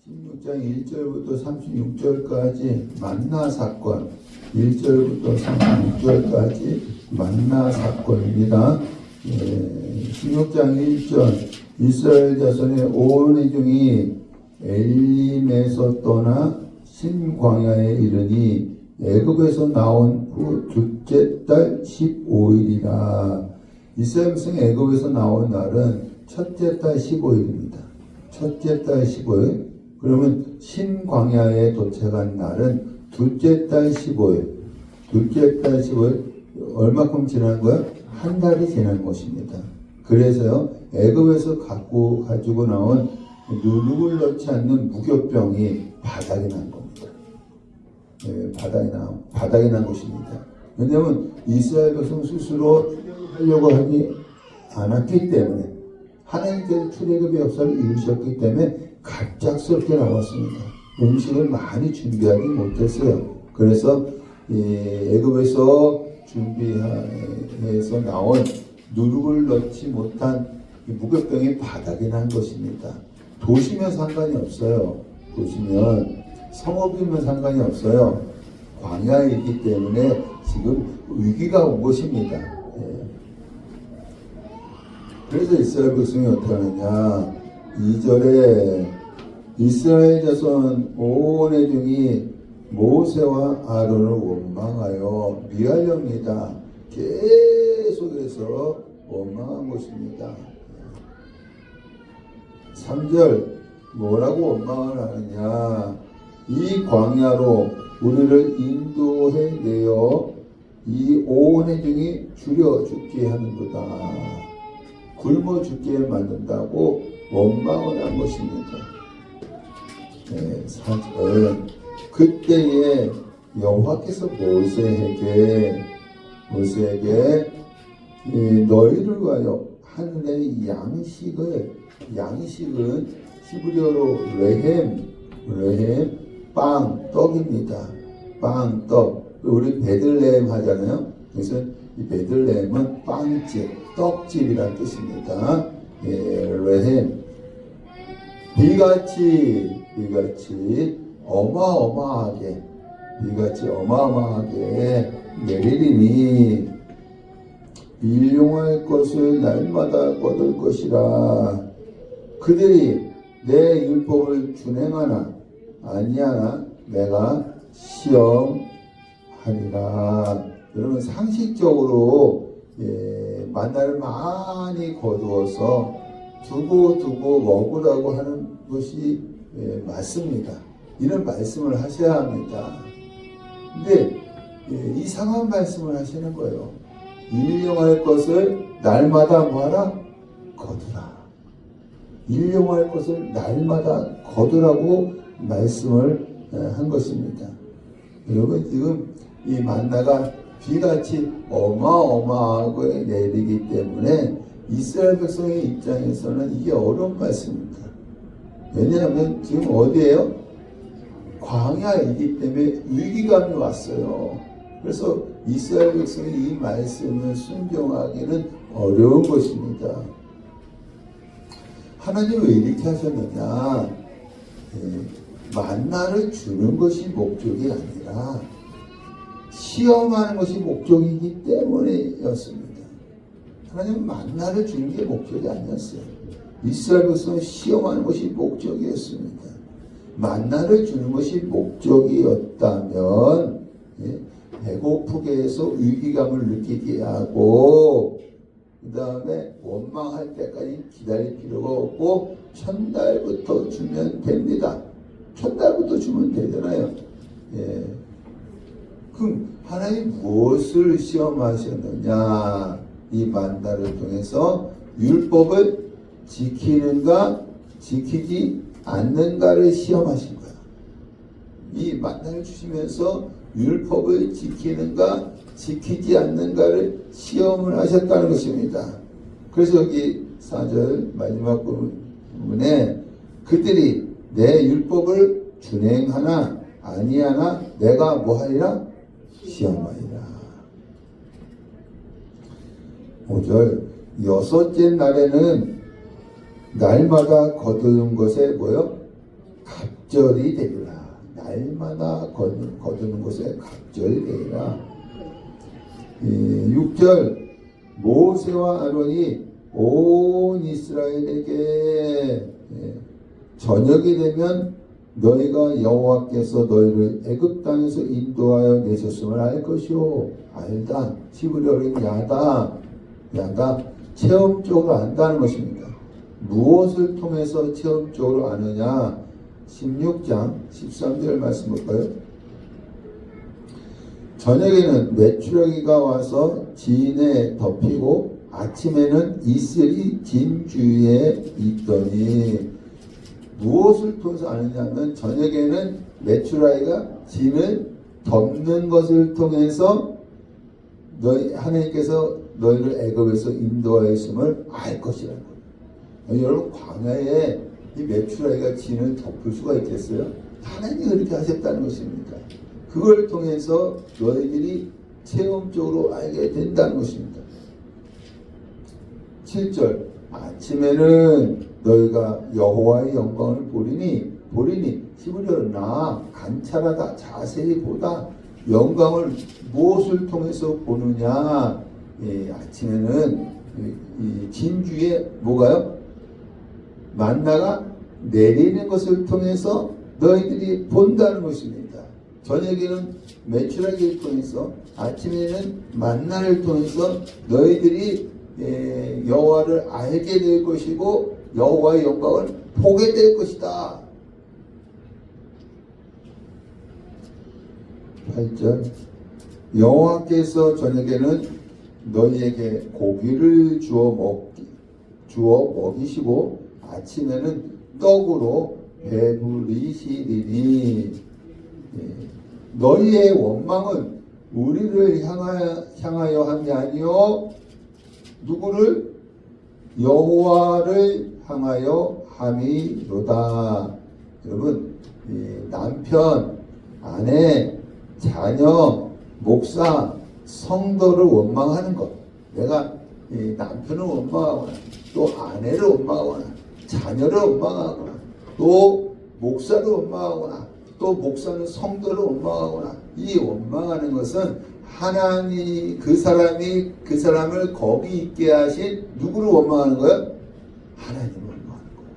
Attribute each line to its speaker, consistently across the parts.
Speaker 1: 16장 1절부터 36절까지 만나 사건, 1절부터 36절까지 만나 사건입니다. 16장 1절 이스라엘 자손의 온 회중이 엘림에서 떠나 신광야에 이르니 애굽에서 나온 후 둘째 달 15일이라. 이스라엘 백성이 애굽에서 나온 날은 첫째 달 15일입니다. 첫째 달 15일. 그러면 신광야에 도착한 날은 둘째 달 15일. 둘째 달 15일 얼마큼 지난 거야? 한 달이 지난 것입니다. 그래서요, 애굽에서 가지고 나온 누룩을 넣지 않는 무교병이 바닥에 난 겁니다. 네, 바닥에 난 것입니다. 왜냐하면 이스라엘 백성 스스로 출애굽하려고 하지 않았기 때문에, 하나님께서 출애굽의 역사를 이루셨기 때문에 갑작스럽게 나왔습니다. 음식을 많이 준비하지 못했어요. 그래서 애굽에서 준비해서 나온 누룩을 넣지 못한 무교병이 바닥에 난 것입니다. 도시면 상관이 없어요. 도시면 성읍이면 상관이 없어요. 광야에 있기 때문에 지금 위기가 온 것입니다. 그래서 이스라엘 백성이 어떻게 하느냐, 2절에 이스라엘 자손 온 회중이 모세와 아론을 원망하여 미하렵니다. 계속해서 원망한 것입니다. 3절 뭐라고 원망을 하느냐, 이 광야로 우리를 인도해 내어 이 온 회중이 줄여 죽게 하는도다. 굶어 죽게 만든다고 원망을 한 것입니다. 4절 그때에 여호와께서 모세에게 너희를 위하여 하늘의 양식은 히브리어로 레헴 빵, 떡입니다. 빵, 떡. 우리 베들레헴 하잖아요. 그래서 이 베들레헴은 빵집, 떡집이라는 뜻입니다. 레헴. 비같이 어마어마하게 내리리니 일용할 것을 날마다 거둘 것이라. 그들이 내 율법을 준행하나 아니하나 내가 시험하리라. 여러분, 상식적으로 만나를 많이 거두어서 두고 먹으라고 하는 것이 맞습니다. 이런 말씀을 하셔야 합니다. 근데 이상한 말씀을 하시는 거예요. 일용할 것을 날마다 뭐하라? 거두라. 일용할 것을 날마다 거두라고 말씀을 한 것입니다. 여러분, 지금 이 만나가 비같이 어마어마하게 내리기 때문에 이스라엘 백성의 입장에서는 이게 어려운 말씀입니다. 왜냐하면 지금 어디에요? 광야이기 때문에 위기감이 왔어요. 그래서 이스라엘 백성이 이 말씀을 순종하기는 어려운 것입니다. 하나님 왜 이렇게 하셨느냐? 만나를 주는 것이 목적이 아니라 시험하는 것이 목적이기 때문이었습니다. 하나님은 만나를 주는 게 목적이 아니었어요. 이스라엘 백성은 시험하는 것이 목적이었습니다. 만나를 주는 것이 목적이었다면 배고프게 해서 위기감을 느끼게 하고 그 다음에 원망할 때까지 기다릴 필요가 없고 첫날부터 주면 됩니다. 첫날부터 주면 되잖아요. 그럼 하나님 무엇을 시험하셨느냐? 이 만나를 통해서 율법을 지키는가 지키지 않는가를 시험하신 거야. 이 만나를 주시면서 율법을 지키는가 지키지 않는가를 시험을 하셨다는 것입니다. 그래서 여기 4절 마지막 부분에 그들이 내 율법을 준행하나 아니하나 내가 뭐하리라? 시험하리라. 5절 여섯째 날에는 날마다 거두는 것에 뭐요? 갑절이 되리라. 날마다 거두는 곳에 갑절이 되리라. 6절 모세와 아론이 온 이스라엘에게 저녁이 되면 너희가 여호와께서 너희를 애굽 땅에서 인도하여 내셨음을 알 것이요. 알다. 히브리 어린 야가 체험적으로 안다는 것입니다. 무엇을 통해서 체험적으로 아느냐? 16장 13절 말씀 볼까요? 저녁에는 메추라기가 와서 진에 덮이고 아침에는 이슬이 진 주위에 있더니, 무엇을 통해서 아느냐면 저녁에는 메추라기가 진을 덮는 것을 통해서 하나님께서 너희를 애굽에서 인도하였음을 알 것이라는 거예요. 여러분, 광야에 이 메추라기가 진을 덮을 수가 있겠어요? 하나님이 그렇게 하셨다는 것입니다. 그걸 통해서 너희들이 체험적으로 알게 된다는 것입니다. 7절 아침에는 너희가 여호와의 영광을 보리니 히브리어로 관찰하다, 자세히 보다. 영광을 무엇을 통해서 보느냐? 아침에는 이 진주에 뭐가요? 만나가 내리는 것을 통해서 너희들이 본다는 것입니다. 저녁에는 메추라기를 통해서, 아침에는 만나를 통해서 너희들이 여호와를 알게 될 것이고 여호와의 영광을 보게 될 것이다. 8절 여호와께서 저녁에는 너희에게 고기를 주어 먹이시고 아침에는 떡으로 배부리시리니, 너희의 원망은 우리를 향하여 함이 아니요 누구를? 여호와를 향하여 함이로다. 여러분, 남편, 아내, 자녀, 목사, 성도를 원망하는 것, 내가 남편을 원망하거나 또 아내를 원망하거나 자녀를 원망하거나 또 목사를 원망하거나 또 목사는 성도를 원망하거나, 이 원망하는 것은 하나님, 그 사람을 거기 있게 하신 누구를 원망하는 거예요? 하나님을 원망하는 거예요.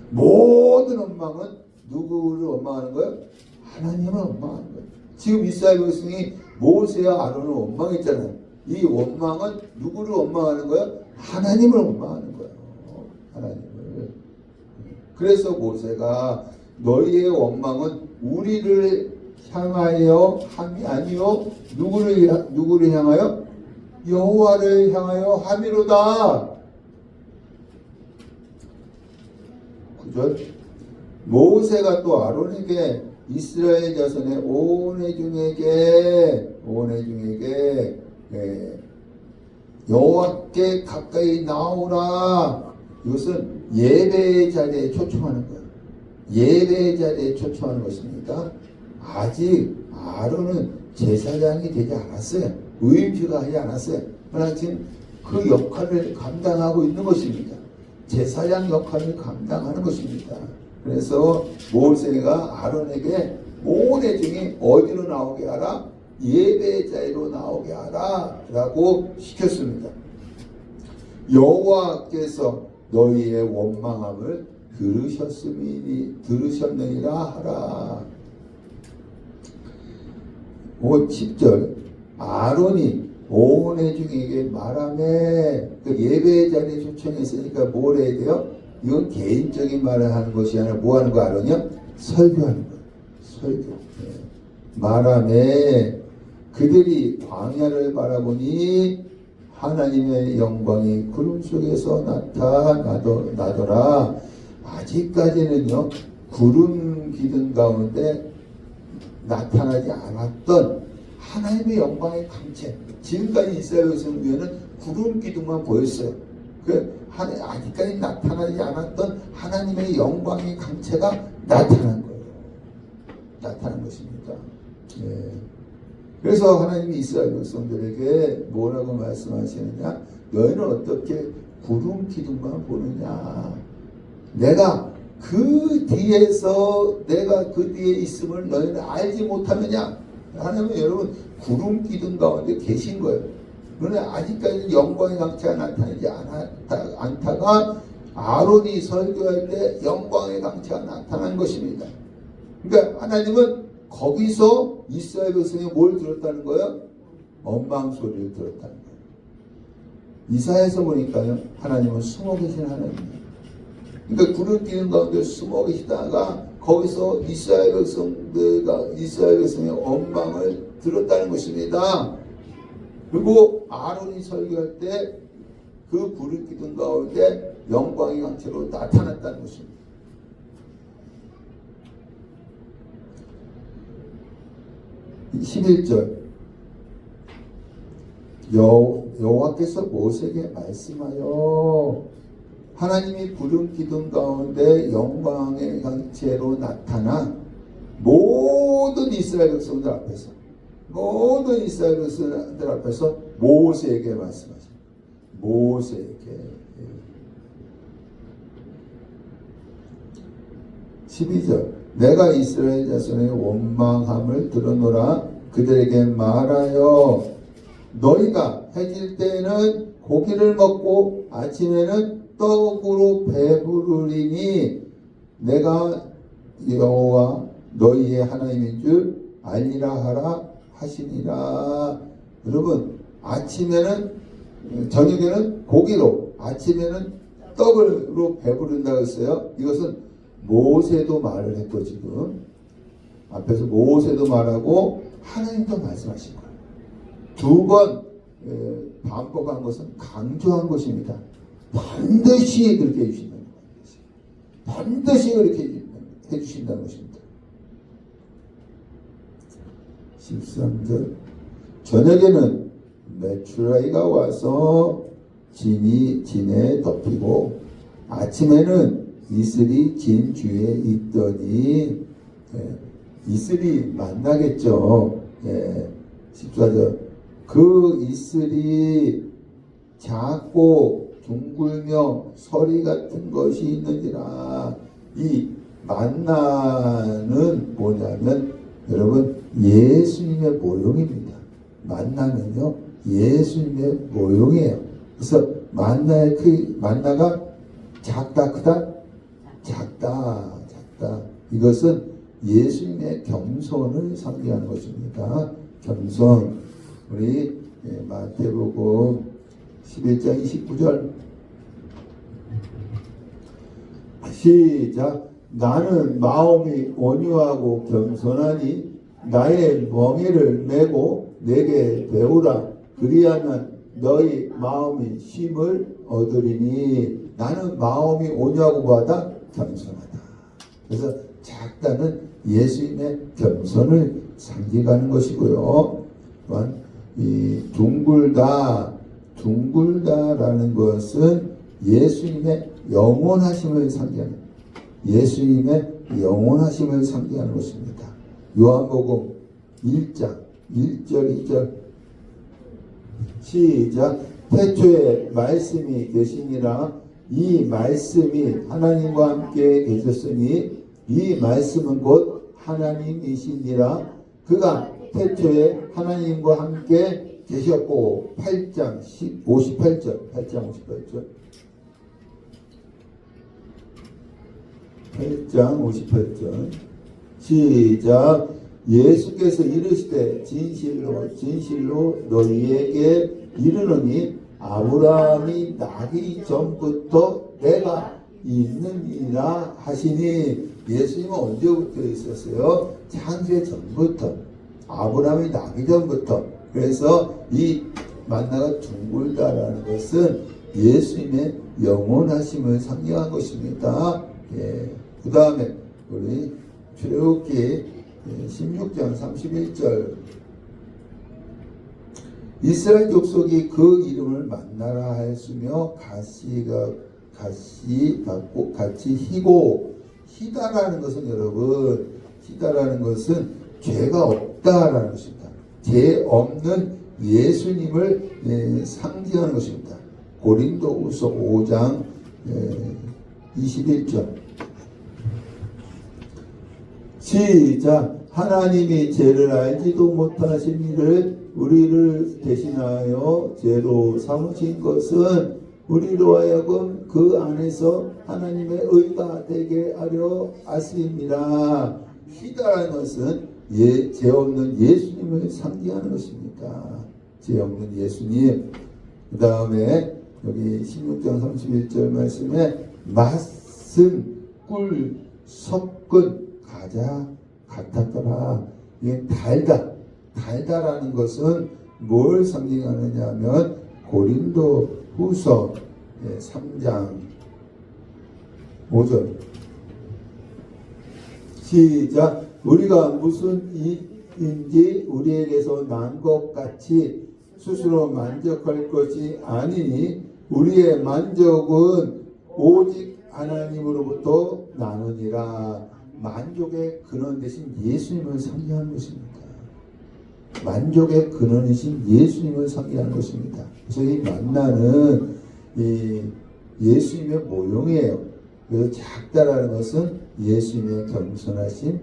Speaker 1: 모든 원망은 누구를 원망하는 거예요? 하나님을 원망하는 거예요. 지금 이스라엘 백성이 모세와 아론을 원망했잖아요. 이 원망은 누구를 원망하는 거예요? 하나님을 원망하는 거예요. 하나님을. 그래서 모세가 너희의 원망은 우리를 향하여 함이 아니요 누구를 향하여? 여호와를 향하여 함이로다. 9절 모세가 또 아론에게 이스라엘 자손의 온 회중에게 여호와께 가까이 나오라. 이것은 예배의 자리에 초청하는 거예요. 예배의 자리에 초청하는 것입니다. 아직 아론은 제사장이 되지 않았어요. 의인표가 하지 않았어요. 그러나 지금 그 역할을 감당하고 있는 것입니다. 제사장 역할을 감당하는 것입니다. 그래서 모세가 아론에게 모든 중에 어디로 나오게 하라? 예배의 자리로 나오게 하라 라고 시켰습니다. 여호와께서 너희의 원망함을 들으셨느니라 하라. 10절 아론이 온 회중에게 말하매, 그 예배의 자리에 초청했으니까 뭘 해야 돼요? 이건 개인적인 말을 하는 것이 아니라 뭐 하는 거 아론이요? 설교하는 거예요. 설교. 말하매 그들이 광야를 바라보니 하나님의 영광이 구름 속에서 나타나더라. 아직까지는요 구름 기둥 가운데 나타나지 않았던 하나님의 영광의 강체, 지금까지 이스라엘 백성에게는 구름 기둥만 보였어요. 아직까지 나타나지 않았던 하나님의 영광의 강체가 나타난 거예요. 나타난 것입니다. 그래서 하나님이 이스라엘 백성들에게 뭐라고 말씀하시느냐? 너희는 어떻게 구름 기둥만 보느냐? 내가 그 뒤에서 내가 그 뒤에 있음을 너희는 알지 못하느냐? 하나님은 여러분 구름 기둥 가운데 계신 거예요. 그러나 아직까지 영광의 강체가 나타나지 않다가 아론이 설교할 때 영광의 강체가 나타난 것입니다. 그러니까 하나님은 거기서 이스라엘 백성이 뭘 들었다는 거예요? 원망 소리를 들었다는 거예요. 이사야에서 보니까요, 하나님은 숨어 계신 하나님이에요. 그러니까 구름 기둥 가운데 숨어 계시다가 거기서 이스라엘 백성의 원망을 들었다는 것입니다. 그리고 아론이 설교할 때 그 구름 기둥 가운데 영광의 강체로 나타났다는 것입니다. 11절 여호와께서 모세에게 말씀하여 하나님이 구름 기둥 가운데 영광의 강체로 나타나 모든 이스라엘 백성들 앞에서 모세에게 말씀하십니다. 모세에게 12절 내가 이스라엘 자손의 원망함을 들어노라 그들에게 말하여 너희가 해질 때에는 고기를 먹고 아침에는 떡으로 배부르리니 내가 여호와 너희의 하나님인 줄 알리라 하라 하시니라. 여러분 아침에는 저녁에는 고기로 아침에는 떡으로 배부른다고 했어요. 이것은 모세도 말을 했고 지금 앞에서 모세도 말하고 하나님도 말씀하신 거예요. 두 번 반복한 것은 강조한 것입니다. 반드시 그렇게 해주신다는 것입니다. 반드시 그렇게 해주신다는 것입니다. 13절 저녁에는 메추라기가 와서 진에 덮이고 아침에는 이슬이 진 주에 있더니 이슬이 만나겠죠. 14절 그 이슬이 작고 둥글며 서리 같은 것이 있는지라. 이 만나는 뭐냐면 여러분 예수님의 모형입니다. 만나는요 예수님의 모형이에요. 그래서 만나가 작다 크다 작다. 이것은 예수님의 겸손을 상징하는 것입니다. 겸손. 우리 마태복음 11장 29절 시작. 나는 마음이 온유하고 겸손하니 나의 멍에를 메고 내게 배우라. 그리하면 너희 마음이 쉼을 얻으리니. 나는 마음이 온유하고 뭐하다? 겸손하다. 그래서 작다는 예수님의 겸손을 상징하는 것이고요. 또한 이 둥글다라는 것은 예수님의 영원하심을 상징하는 예수님의 영원하심을 상징하는 것입니다. 요한복음 1장 1절 2절 시작. 태초에 말씀이 계시니라. 이 말씀이 하나님과 함께 계셨으니 이 말씀은 곧 하나님이시니라. 그가 태초에 하나님과 함께 계셨고. 8장 58절 시작. 예수께서 이르시되 진실로 너희에게 이르노니 아브라함이 나기 전부터 내가 있느니라 하시니. 예수님은 언제부터 있었어요? 창세 전부터. 아브라함이 나기 전부터. 그래서 이 만나가 둥글다라는 것은 예수님의 영원하심을 상징한 것입니다. 그 다음에 우리 출애굽기 16장 31절 이스라엘 족속이 그 이름을 만나라 하였으며 같이 받고 같이 희고. 희다라는 것은 여러분 희다라는 것은 죄가 없다라는 것입니다. 죄 없는 예수님을 상징하는 것입니다. 고린도후서 5장 21절 시작. 하나님이 죄를 알지도 못하신 이를 우리를 대신하여 죄로 삼으신 것은 우리로 하여금 그 안에서 하나님의 의가 되게 하려 하심이라. 희다라는 것은 죄 없는 예수님을 상징하는 것입니다. 죄 없는 예수님. 그 다음에 여기 16장 31절 말씀에 맛은 꿀 섞은 과자 같았더라. 이게 달다라는 것은 뭘 상징하느냐 하면 고린도 후서 3장 5절 시작. 우리가 무슨 이인지 우리에게서 난 것 같이 스스로 만족할 것이 아니니 우리의 만족은 오직 하나님으로부터 나느니라. 만족의 근원 되신 예수님을 상징하는 것입니다. 만족의 근원이신 예수님을 상징하는 것입니다. 그래서 이 만나는 이 예수님의 모형이에요. 그래서 작다라는 것은 예수님의 겸손하심,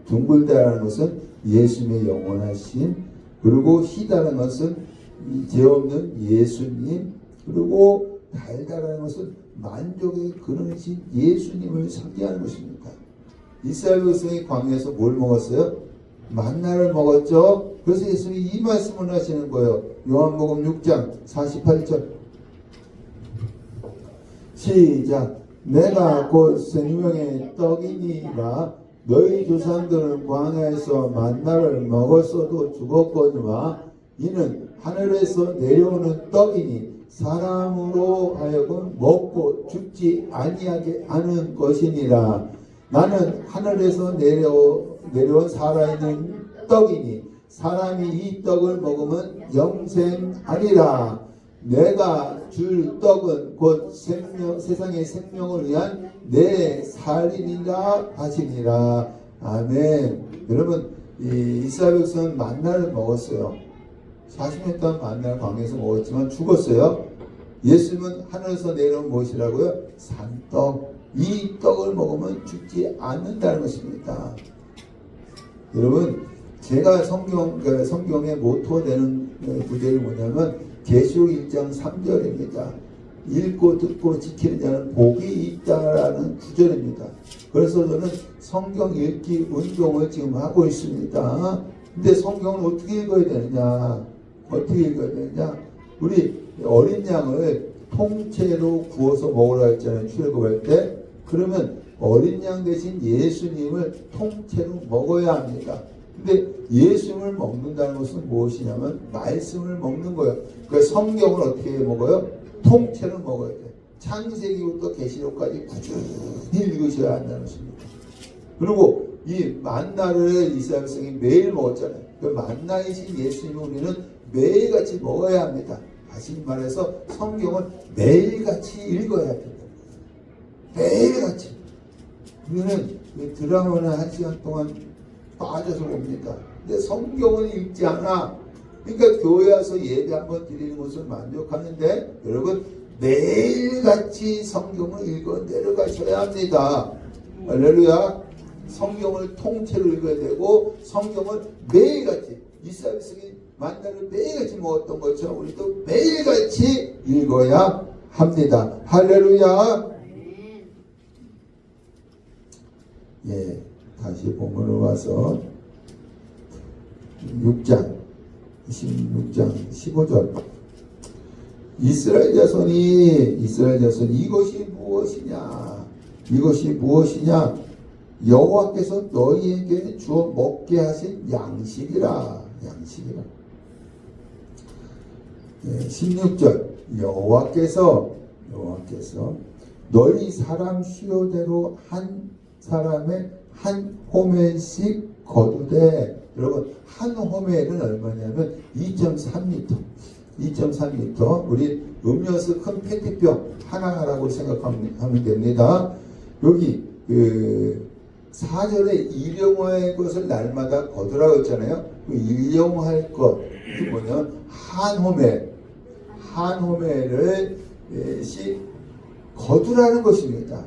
Speaker 1: 둥글다라는 것은 예수님의 영원하심, 그리고 희다라는 것은 죄 없는 예수님, 그리고 달다라는 것은 만족의 근원이신 예수님을 상징하는 것입니다. 이스라엘 백성이 광야에서 뭘 먹었어요? 만나를 먹었죠. 그래서 예수님이 이 말씀을 하시는 거예요. 요한복음 6장 48절 시작. 내가 곧 생명의 떡이니라. 너희 조상들은 광야에서 만나를 먹었어도 죽었거니와 이는 하늘에서 내려오는 떡이니 사람으로 하여금 먹고 죽지 아니하게 하는 것이니라. 나는 하늘에서 내려온 살아있는 떡이니 사람이 이 떡을 먹으면 영생하리라. 내가 줄 떡은 곧 세상의 생명을 위한 내 살이니라 하시니라. 아멘. 여러분, 이스라엘 백성은 만나를 먹었어요. 40년 동안 만나를 광야에서 먹었지만 죽었어요. 예수님은 하늘에서 내려온 무엇이라고요? 산떡. 이 떡을 먹으면 죽지 않는다는 것입니다. 여러분, 제가 성경의 모토가 되는 구절이 뭐냐면 계시록 1장 3절입니다. 읽고 듣고 지키는 자는 복이 있다라는 구절입니다. 그래서 저는 성경 읽기 운동을 지금 하고 있습니다. 근데 성경을 어떻게 읽어야 되느냐? 우리 어린 양을 통째로 구워서 먹으라 했잖아요. 출애굽할 때. 그러면 어린 양 대신 예수님을 통째로 먹어야 합니다. 근데 예수님을 먹는다는 것은 무엇이냐면 말씀을 먹는 거예요. 그러니까 성경을 어떻게 먹어요? 통째로 먹어야 돼. 창세기부터 계시록까지 꾸준히 읽으셔야 한다는 것입니다. 그리고 이 만나를 이스라엘 백성이 매일 먹었잖아요. 그 만나이신 예수님을 우리는 매일같이 먹어야 합니다. 다시 말해서 성경을 매일같이 읽어야 합니다. 매일같이. 우리는 드라마나 1시간 동안 빠져서 봅니다. 근데 성경을 읽지 않아. 그러니까 교회 와서 예배 한번 드리는 것을 만족하는데 여러분 매일같이 성경을 읽어 내려가셔야 합니다. 할렐루야. 성경을 통째로 읽어야 되고 성경을 매일같이 이스라엘 백성이 만나를 매일같이 먹었던 것처럼 우리도 매일같이 읽어야 합니다. 할렐루야. 예, 다시 본문으로 와서 6장 15절 이스라엘 자손이 이것이 무엇이냐 여호와께서 너희에게 주어 먹게 하신 양식이라. 예, 16절 여호와께서 너희 사람 수요대로 한 사람의 한 호멜씩 거두되. 여러분 한 호멜은 얼마냐면 2.3리터. 우리 음료수 큰 페트병 하나라고 생각하면 됩니다. 여기 4절에 일용할 것을 날마다 거두라고 했잖아요. 그 일용할 것 그 뭐냐면 한 호멜을 거두라는 것입니다.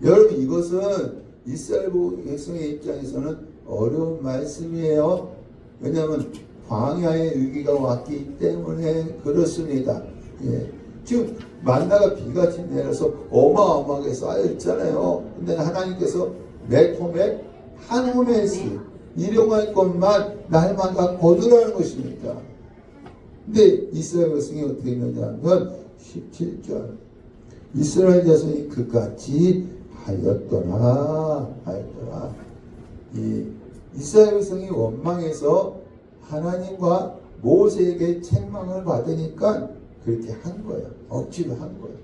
Speaker 1: 여러분 이것은 이스라엘 백성의 입장에서는 어려운 말씀이에요. 왜냐하면 광야의 위기가 왔기 때문에 그렇습니다. 예. 지금 만나가 비같이 내려서 어마어마하게 쌓여 있잖아요. 근데 하나님께서 몇 호멜? 한 호멜씩 일용할 것만 날마다 거두라는 것입니다. 근데 이스라엘 백성이 어떻게 했느냐면 17절 이스라엘 자손이 그같이 하였더라. 이 이스라엘 백성이 원망해서 하나님과 모세에게 책망을 받으니까 그렇게 한 거예요. 억지로 한 거예요.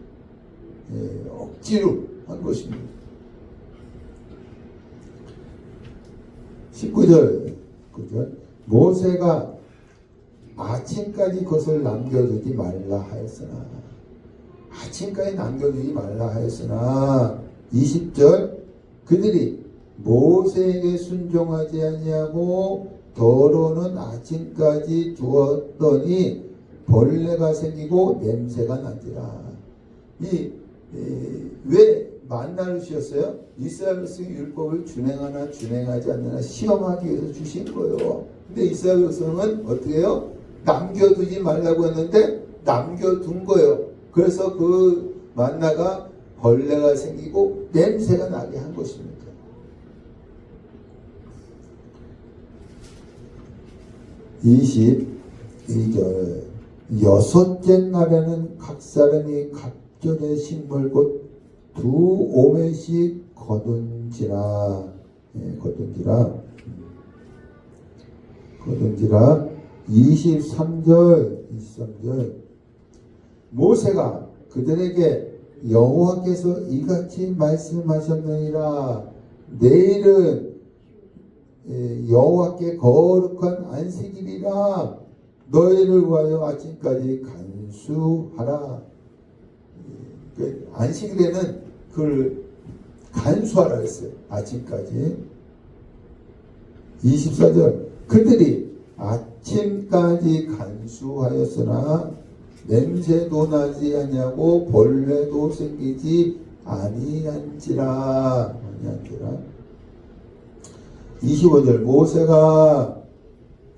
Speaker 1: 예, 억지로 한 것입니다. 19절 모세가 아침까지 그것을 남겨두지 말라 하였으나 아침까지 남겨두지 말라 하였으나 20절 그들이 모세에게 순종하지 아니하고 더러는 아침까지 두었더니 벌레가 생기고 냄새가 나더라. 왜 만나를 주셨어요? 이스라엘 백성이 율법을 준행하나 준행하지 않느냐 시험하기 위해서 주신 거예요. 근데 이스라엘 백성은 어떻게 해요? 남겨두지 말라고 했는데 남겨둔 거예요. 그래서 그 만나가 벌레가 생기고 냄새가 나게 한 것입니다. 22절 여섯째 날에는 각 사람이 각종의 식물 곧 두 오멜씩 거둔지라. 거둔지라 23절 모세가 그들에게 여호와께서 이같이 말씀하셨느니라 내일은 여호와께 거룩한 안식일이라 너희를 위하여 아침까지 간수하라. 안식일에는 그걸 간수하라 했어요. 아침까지. 24절 그들이 아침까지 간수하였으나 냄새도 나지 아니하고 벌레도 생기지 아니한지라. 25절 모세가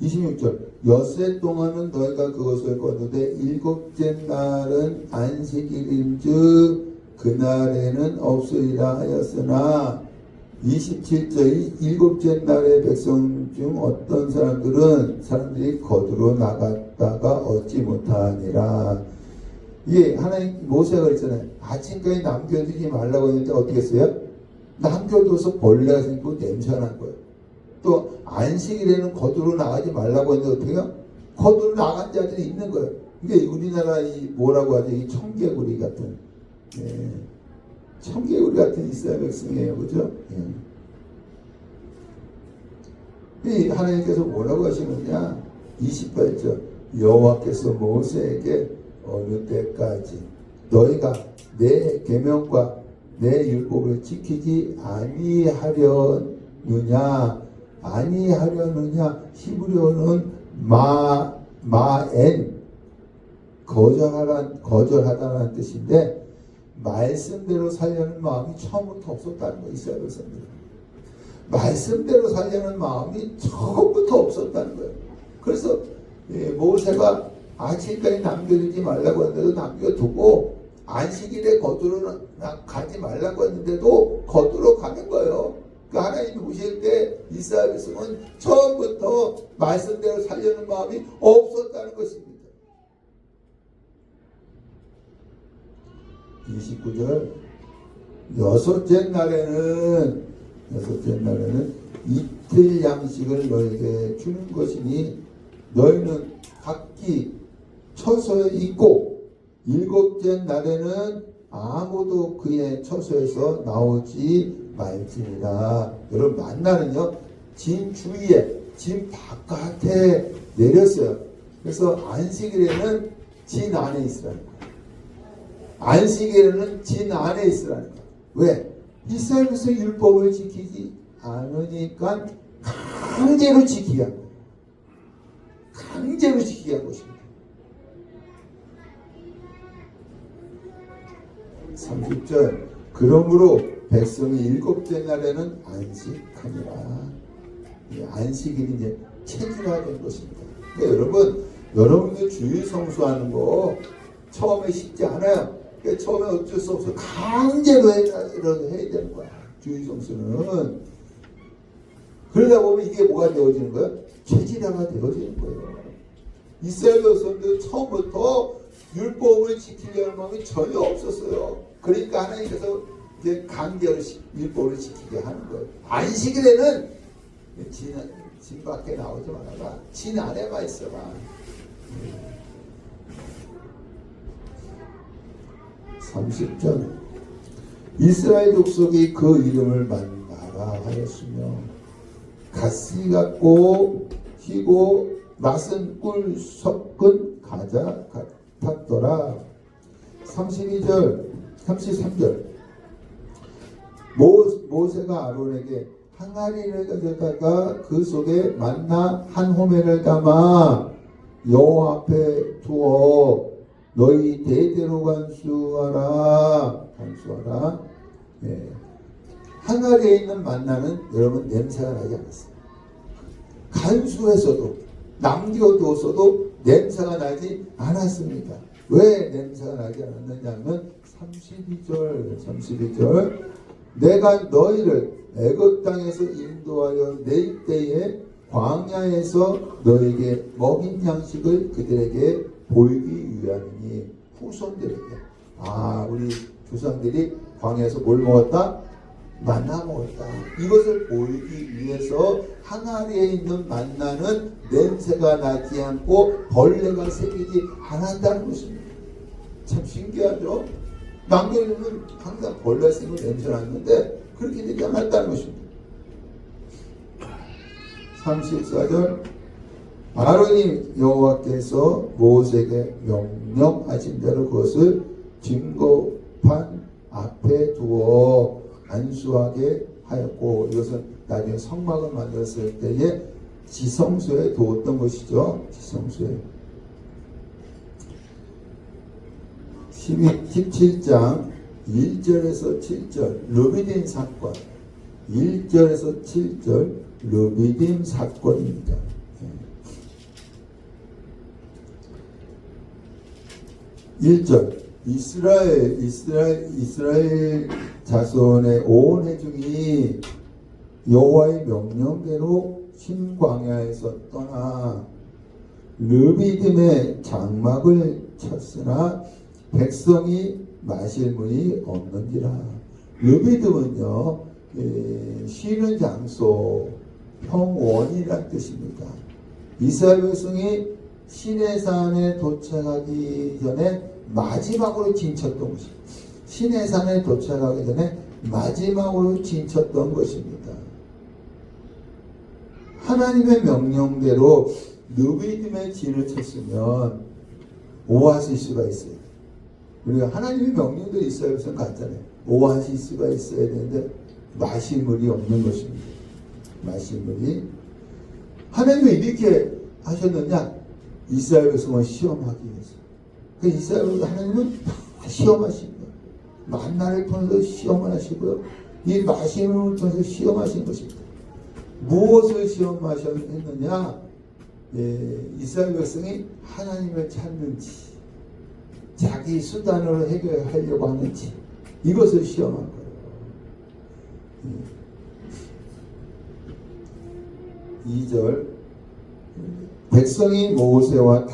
Speaker 1: 26절 엿새 동안은 너희가 그것을 거두되 일곱째 날은 안식일인즉 그날에는 없으리라 하였으나 27절 일곱째 날의 백성 중 어떤 사람들이 거두러 나갔다가 얻지 못하니라. 이게 하나님 모세가 그랬잖아요. 아침까지 남겨두지 말라고 했는데 어떻게 했어요? 남겨둬서 벌레가 생기고 냄새가 난 거예요. 또 안식일에는 거두러 나가지 말라고 했는데 어떻게 해요? 거두러 나간 자들이 있는 거예요. 이게 우리나라 이 뭐라고 하죠? 이 청개구리 같은 청개구리 같은 이스라엘 백성이에요. 그죠? 이 하나님께서 뭐라고 하시느냐? 28절 여호와께서 모세에게 어느 때까지 너희가 내 계명과 내 율법을 지키지 아니하려느냐 히브리어는 마엔 거절하다는 뜻인데 말씀대로 살려는 마음이 처음부터 없었다는 거 이스라엘 백성들. 말씀대로 살려는 마음이 처음부터 없었다는 거예요. 그래서 모세가 아침까지 남겨두지 말라고 했는데도 남겨두고 안식일에 거두러 가지 말라고 했는데도 거두러 가는 거예요. 그 하나님이 보실 때 이스라엘 백성은 처음부터 말씀대로 살려는 마음이 없었다는 것입니다. 29절 여섯째 날에는 이틀 양식을 너에게 주는 것이니 너희는 각기 처소에 있고 일곱째 날에는 아무도 그의 처소에서 나오지 말지니라. 여러분 만나는요 진 주위에 진 바깥에 내렸어요. 그래서 안식일에는 진 안에 있으라는 거예요. 안식일에는 진 안에 있으라는 거예요. 왜? 이스라엘에서 율법을 지키지 않으니까 강제로 지키게 한 거예요. 강제로 지키게 한 것입니다. 30절 그러므로 백성이 일곱째 날에는 안식하니라. 안식일이 이제 체질화된 것입니다. 그러니까 여러분들 주일 성수하는 거 처음에 쉽지 않아요. 그러니까 처음에 어쩔 수 없어 강제로 해야 되는 거야. 주일 성수는. 그러다 보면 이게 뭐가 되어지는 거야? 체질화가 되어지는 거예요. 이스라엘 백성들 처음부터 율법을 지키려는 마음이 전혀 없었어요. 그러니까 하나님께서 이제 강제로 율법을 지키게 하는 거예요. 안식일에는 진 밖에 나오지 말아라. 진 안에만 있어라. 30절 이스라엘 족속이 그 이름을 만나라 하였으며 가시 같고 희고 맛은 꿀 섞은 과자 같았더라. 32절 33절 모세가 아론에게 항아리를 가져다가 그 속에 만나 한 호멜을 담아 여호와 앞에 두어 너희 대대로 간수하라. 예. 항아리에 있는 만나는 여러분 냄새가 나지 않았어요. 간수했어도 남겨두었어도 냄새가 나지 않았습니다. 왜 냄새가 나지 않았느냐 하면 32절 내가 너희를 애굽 땅에서 인도하여 낼 때에 광야에서 너에게 먹인 양식을 그들에게 보이기 위함이니 후손들에게. 우리 조상들이 광야에서 뭘 먹었다? 만나 먹었다. 이것을 보이기 위해서 항아리에 있는 만나는 냄새가 나지 않고 벌레가 새기지 않았다는 것입니다. 참 신기하죠? 남겨놓으면 항상 벌레 새고 냄새 났는데 그렇게 되지 않았다는 것입니다. 34절 아론이 여호와께서 모세에게 명령하신 대로 그것을 증거판 앞에 두어 안수하게 하였고 이것은 나중에 성막을 만들었을 때에 지성소에 두었던 것이죠. 지성소에 17장 1절에서 7절 르비딤 사건 1절에서 7절 르비딤 사건입니다. 1절 이스라엘 자손의 온 회중이 여호와의 명령대로 신광야에서 떠나 르비딤의 장막을 쳤으나 백성이 마실 물이 없는지라. 르비딤은요 쉬는 장소 평원이란 뜻입니다. 이스라엘 백성이 시내산에 도착하기 전에 마지막으로 진쳤던 것입니다. 시내산에 도착하기 전에 마지막으로 진쳤던 것입니다. 하나님의 명령대로 르비딤의 진을 쳤으면 오아시스가 있어요. 우리가 하나님의 명령대로 이스라엘 백성 갔잖아요. 오아시스가 있어야 되는데 마실 물이 없는 것입니다. 마실 물이. 하나님이 이렇게 하셨느냐? 이스라엘 백성을 시험하기 위해서. 그 이스라엘 백성 하나님은 다 시험하신 거예요. 만나를 통해서 시험을 하시고요. 이 마실 물을 통해서 시험하신 것입니다. 무엇을 시험하셨느냐? 이스라엘 백성이 하나님을 찾는지 자기 수단으로 해결하려고 하는지 이것을 시험한 거예요. 예. 2절 백성이 모세와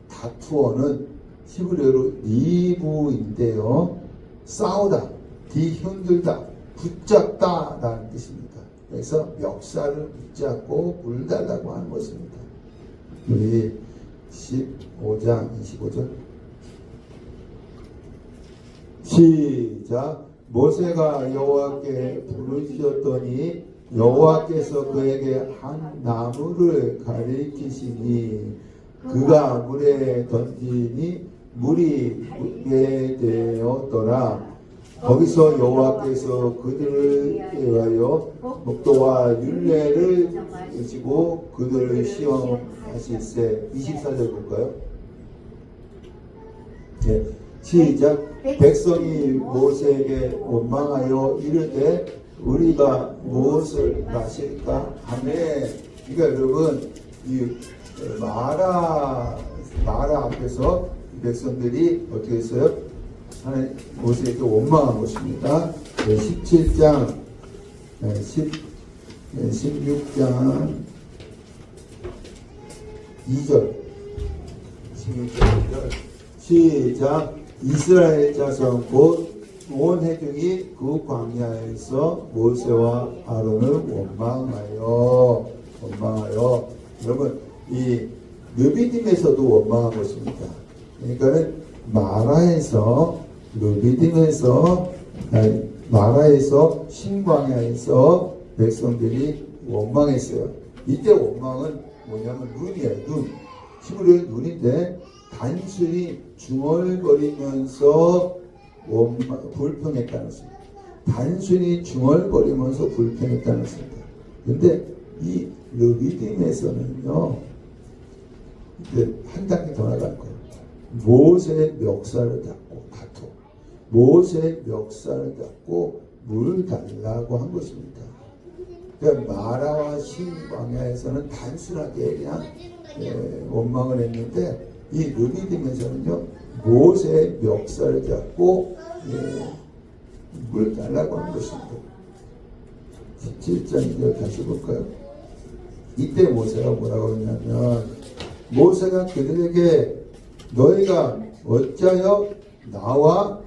Speaker 1: 다투어는 히브리어로 리브인데요. 싸우다, 뒤흔들다, 붙잡다 라는 뜻입니다. 그래서 멱살을 붙잡고 물달라고 하는 것입니다. 우리 15장 25절 시작. 모세가 여호와께 부르셨더니 여호와께서 그에게 한 나무를 가리키시니 그가 물에 던지니 물이 묻게 되었더라. 거기서 여호와께서 그들을 위하여 목도와 율례를 주시고 그들을 시험하실세. 24절 볼까요? 네. 시작. 백성이 모세에게 원망하여 이르되 우리가 무엇을 마실까 하매. 그러니까 여러분 이 마라 앞에서 백성들이 어떻게 했어요? 하나님 모세에게 원망한 것입니다. 17장 16장 2절 16절 시작. 이스라엘 자손 곧 온 회중이 그 광야에서 모세와 아론을 원망하여. 여러분 이 르비딤에서도 원망한 것입니다. 그러니까는 마라에서 신광야에서 백성들이 원망했어요. 이때 원망은 뭐냐면 눈이에요. 눈. 히브리어 눈인데 단순히 중얼거리면서 불평했다는 것입니다. 단순히 중얼거리면서 불평했다는 것입니다. 근데 이 르비딤에서는요, 한 단계 더 나갈 거예요. 모세의 멱살을 잡고 다투. 모세의 멱살을 잡고 물 달라고 한 것입니다. 그러니까 마라와 신광야에서는 단순하게 그냥 원망을 했는데 이 르비딤에서는요 모세의 멱살을 잡고 물 달라고 한 것입니다. 17장 2절 다시 볼까요? 이때 모세가 뭐라고 했냐면 모세가 그들에게 너희가 어찌하여 나와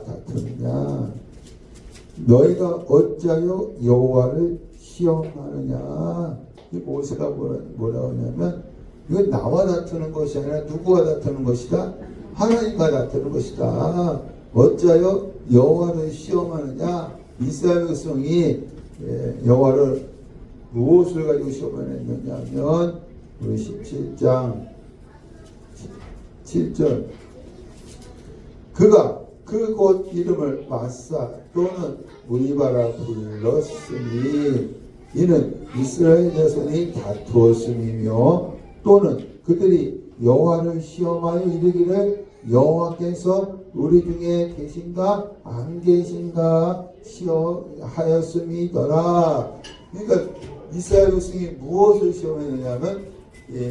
Speaker 1: 다투느냐 너희가 어찌하여 여호와를 시험하느냐. 이 모세가 뭐라고 하냐면 이건 나와 다투는 것이 아니라 누구와 다투는 것이다? 하나님과 다투는 것이다. 어찌하여 여호와를 시험하느냐. 이스라엘 백성이 여호와를 무엇을 가지고 시험하느냐면 우리 17장 7절 그가 그곳 이름을 마사 또는 무리바라 불렀으니 이는 이스라엘 자손이 다투었음이며 또는 그들이 여호와를 시험하여 이르기를 여호와께서 우리 중에 계신가 안 계신가 시험하였음이더라. 그러니까 이스라엘 백성이 무엇을 시험했느냐면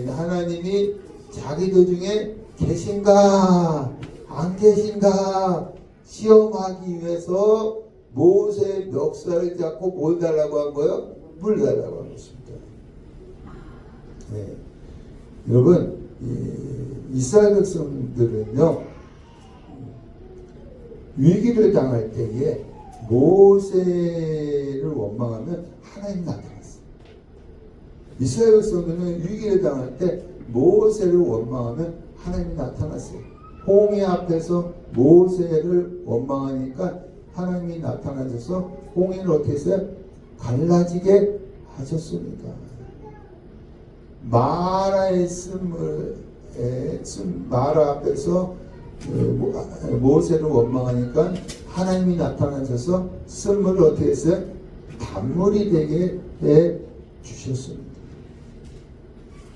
Speaker 1: 하나님이 자기들 중에 계신가 안 계신가 시험하기 위해서 모세의 멱살을 잡고 뭘 달라고 한 거예요? 물 달라고 한 것입니다. 네. 여러분 이스라엘 백성들은요 위기를 당할 때에 모세를 원망하면 하나님 나타났어요. 이스라엘 백성들은 위기를 당할 때 모세를 원망하면 하나님이 나타났어요. 홍해 앞에서 모세를 원망하니까 하나님이 나타나셔서 홍해를 어떻게 했어요? 갈라지게 하셨습니다. 마라의 마라 앞에서 모세를 원망하니까 하나님이 나타나셔서 쓴물을 어떻게 했어요? 단물이 되게 해 주셨습니다.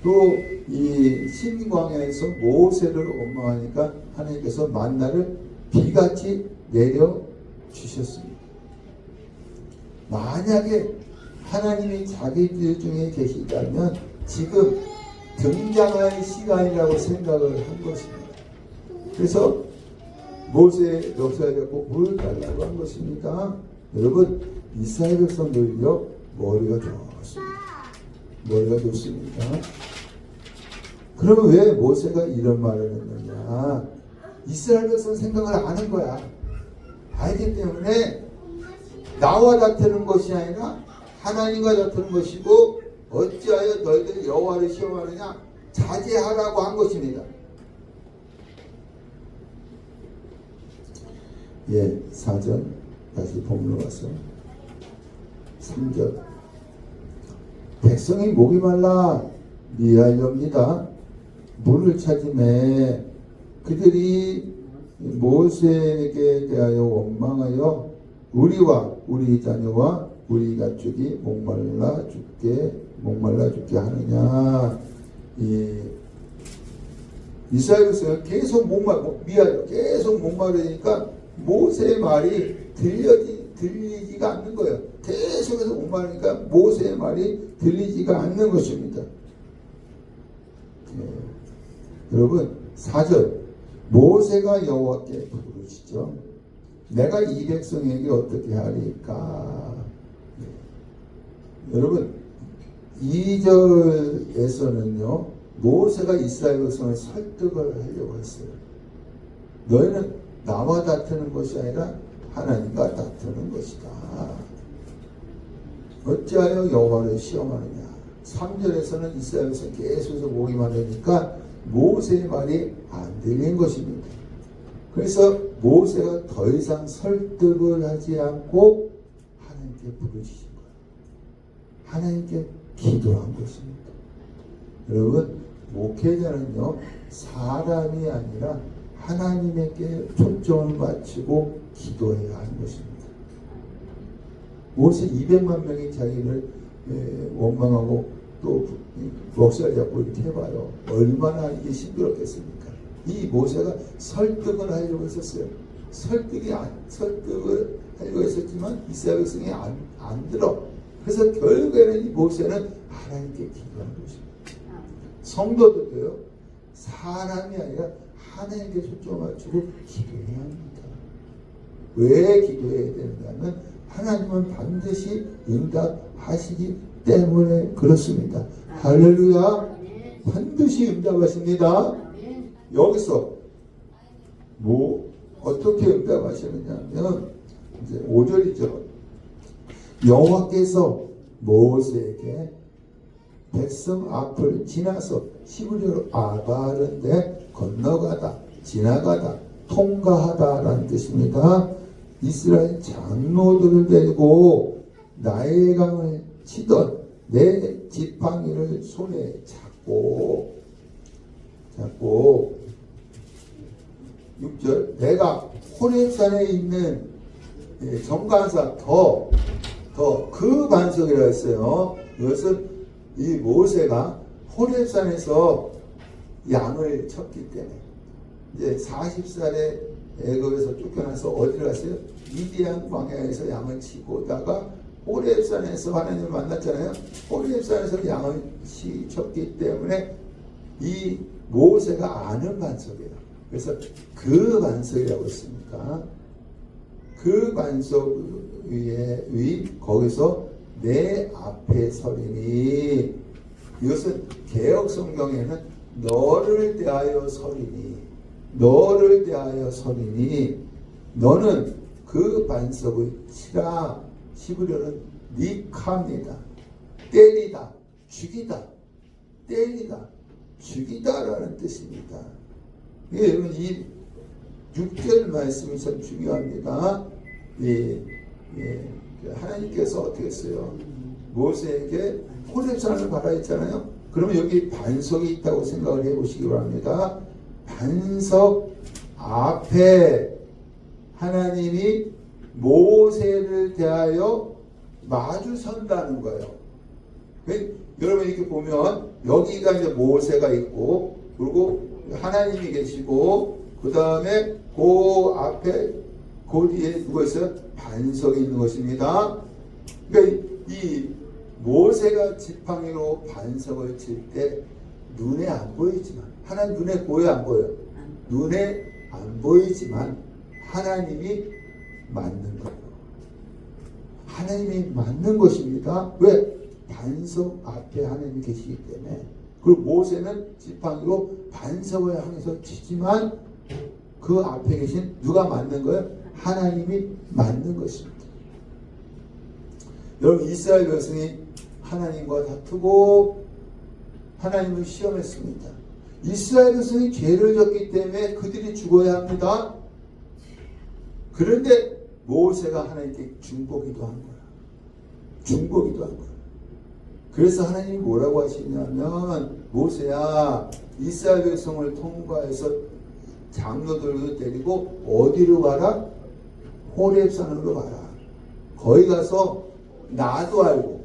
Speaker 1: 또 이 신광야에서 모세를 원망하니까 하나님께서 만나를 비같이 내려 주셨습니다. 만약에 하나님이 자기들 중에 계시다면 지금 등장할 시간이라고 생각을 한 것입니다. 그래서 모세의 멱살을 잡고 물 달라고 한 것입니다. 여러분 이스라엘 백성들요 머리가 좋습니다. 그러면 왜 모세가 이런 말을 했느냐? 이스라엘 백성 생각을 아는 거야. 알기 때문에 나와 다투는 것이 아니라 하나님과 다투는 것이고 어찌하여 너희들 여호와를 시험하느냐 자제하라고 한 것입니다. 예, 4절 다시 본문으로 와서 3절 백성이 목이 말라 미하렵니다. 물을 찾음에 그들이 모세에게 대하여 원망하여 우리와 우리 자녀와 우리 가축이 목말라 죽게 하느냐. 이스라엘 백성은 계속 계속 목마르니까 모세의 말이 들리지가 않는 거예요. 계속해서 목마르니까 모세의 말이 들리지가 않는 것입니다. 여러분 4절 모세가 여호와께 부르시죠. 내가 이 백성에게 어떻게 하리까. 여러분 2절에서는요 모세가 이스라엘 백성을 설득을 하려고 했어요. 너희는 나와 다투는 것이 아니라 하나님과 다투는 것이다. 어찌하여 여호와를 시험하느냐. 3절에서는 이스라엘 백성이 계속해서 목이 마르니까 모세의 말이 안 들린 것입니다. 그래서 모세가 더 이상 설득을 하지 않고 하나님께 부르짖은 거예요. 하나님께 기도한 것입니다. 여러분 목회자는요 사람이 아니라 하나님에게 초점을 맞추고 기도해야 하는 것입니다. 모세 200만 명이 자기를 원망하고 또 멱살 잡고 이렇게 해봐요. 얼마나 이게 힘들었겠습니까? 이 모세가 설득을 하려고 했었어요. 설득을 하려고 했었지만 이스라엘 백성이 안 들어. 그래서 결국에는 이 모세는 하나님께 기도한 것입니다. 성도들도요 사람이 아니라 하나님께 초점을 맞추고 기도해야 합니다. 왜 기도해야 되느냐면 하나님은 반드시 응답하시기 때문에 그렇습니다. 할렐루야. 반드시 응답하십니다. 여기서 어떻게 응답하시느냐면 이제 5절이죠. 여호와께서 모세에게 백성 앞을 지나서 히브리어로 아바른데 건너가다, 지나가다, 통과하다라는 뜻입니다. 이스라엘 장로들을 데리고 나일강을 치던 내 지팡이를 손에 잡고 6절 내가 호렙산에 있는 정관사 그 반석이라고 했어요. 이것은 이 모세가 호렙산에서 양을 쳤기 때문에 이제 40살에 애굽에서 쫓겨나서 어디를 갔어요? 미디안 광야에서 양을 치고 오다가 호렙산에서 하나님을 만났잖아요. 호렙산에서 양을 쳤기 때문에 이 모세가 아는 반석이에요. 그래서 그 반석이라고 했습니다. 그 반석 위에 거기서 내 앞에 서리니. 이것은 개역 성경에는 너를 대하여 서리니 너는 그 반석을 치라. 히브리어는 니카입니다. 때리다, 죽이다, 때리다, 죽이다라는 뜻입니다. 여러분 이 6절 말씀이 참 중요합니다. 하나님께서 어떻게 했어요? 모세에게 호렙산을 가라 했잖아요. 그러면 여기 반석이 있다고 생각을 해보시기 바랍니다. 반석 앞에 하나님이 모세를 대하여 마주 선다는 거예요. 여러분 이렇게 보면 여기가 이제 모세가 있고 그리고 하나님이 계시고 그 다음에 그 앞에 그 뒤에 누가 있어요? 반석이 있는 것입니다. 그러니까 이 모세가 지팡이로 반석을 칠 때 눈에 안 보이지만 하나님 눈에 보여 안 보여? 눈에 안 보이지만 하나님이 맞는 거예요. 하나님이 맞는 것입니다. 왜? 반석 앞에 하나님이 계시기 때문에. 그리고 모세는 지팡이로 반석을 향해서 치지만 그 앞에 계신 누가 맞는 거예요? 하나님이 맞는 것입니다. 여러분 이스라엘 백성이 하나님과 다투고 하나님을 시험했습니다. 이스라엘 백성이 죄를 졌기 때문에 그들이 죽어야 합니다. 그런데 모세가 하나님께 중보기도 한 거야. 그래서 하나님이 뭐라고 하시냐면 모세야 이스라엘 백성을 통과해서 장로들도 데리고 어디로 가라? 호렙산으로 가라. 거기 가서 나도 알고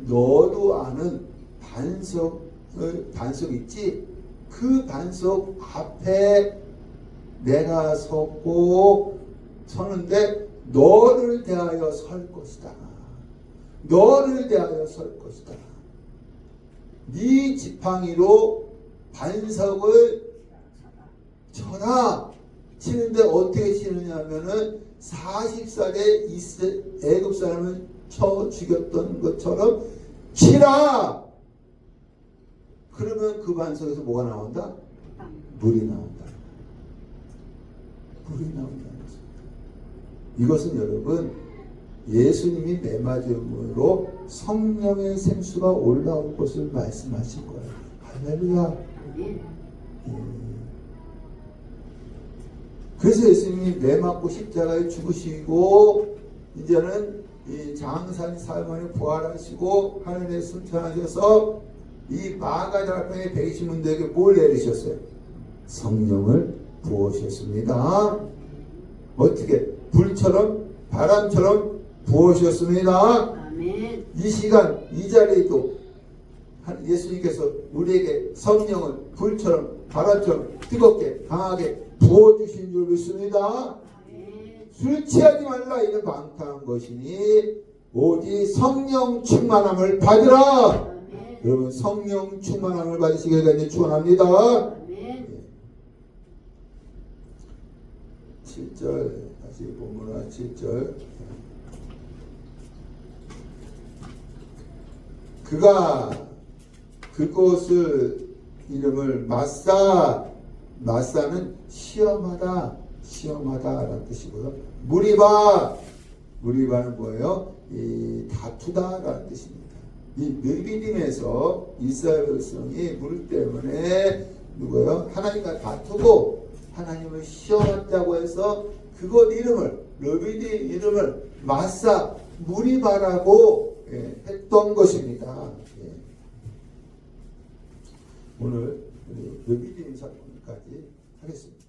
Speaker 1: 너도 아는 반석 있지? 그 반석 앞에 내가 서는데 너를 대하여 설 것이다. 너를 대하여 설 것이다. 네 지팡이로 반석을 쳐라. 치는데 어떻게 치느냐 하면은 40살에 애굽 사람을 쳐 죽였던 것처럼 치라. 그러면 그 반석에서 뭐가 나온다? 물이 나온다. 물이 나온다는 것입니다. 이것은 여러분 예수님이 매맞음으로 성령의 생수가 올라올 것을 말씀하신 거예요. 할렐루야. 그래서 예수님이 매맞고 십자가에 죽으시고 이제는 이 장사인 사망에 부활하시고 하늘에 승천하셔서 이 마가다락방의 120문들에게 뭘 내리셨어요? 성령을 부으셨습니다. 어떻게? 불처럼 바람처럼 부으셨습니다.
Speaker 2: 아멘.
Speaker 1: 이 시간 이 자리에도 예수님께서 우리에게 성령을 불처럼 바람처럼 뜨겁게 강하게 부어주신 줄 믿습니다. 술 취하지 말라 이는 방탕한 것이니 오직 성령 충만함을 받으라.
Speaker 2: 아멘.
Speaker 1: 여러분 성령 충만함을 받으시길 간절히 축원합니다.
Speaker 2: 아멘.
Speaker 1: 7절 다시 본문화 7절 그가 그곳을 이름을 마사는 시험하다 라는 뜻이고요. 무리바는 뭐예요? 이 다투다 라는 뜻입니다. 이 느비딤에서 이스라엘 백성이 물 때문에 누구예요? 하나님과 다투고 하나님을 시험했다고 해서 그곳 이름을 느비딤 이름을 마사 무리바라고 했던 것입니다. 오늘 느비딤 사건까지 하겠습니다.